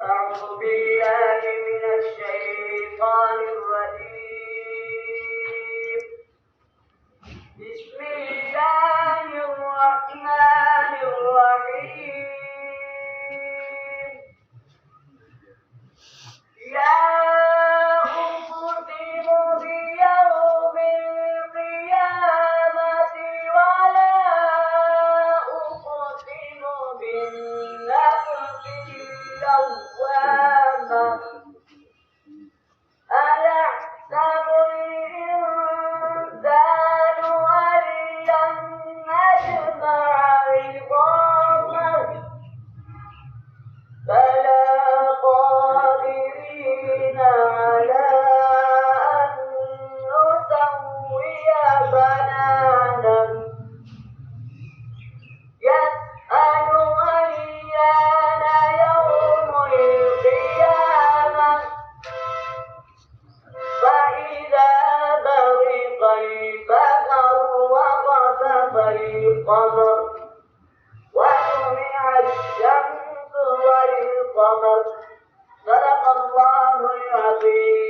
أعوذ بالله من الشيطان الرجيم. بسم الله الرحمن الرحيم. لا أقسم بيوم القيامة ولا أقسم بالنفس اللوامة. أيحسب الإنسان أن لن نجمع عظامه بلى قادرين على أن نسوي بنانه. يسأل أيان يوم القيامة فإذا برق البصر وخسف القمر وجمع الشمس والقمر. صدق الله العظيم.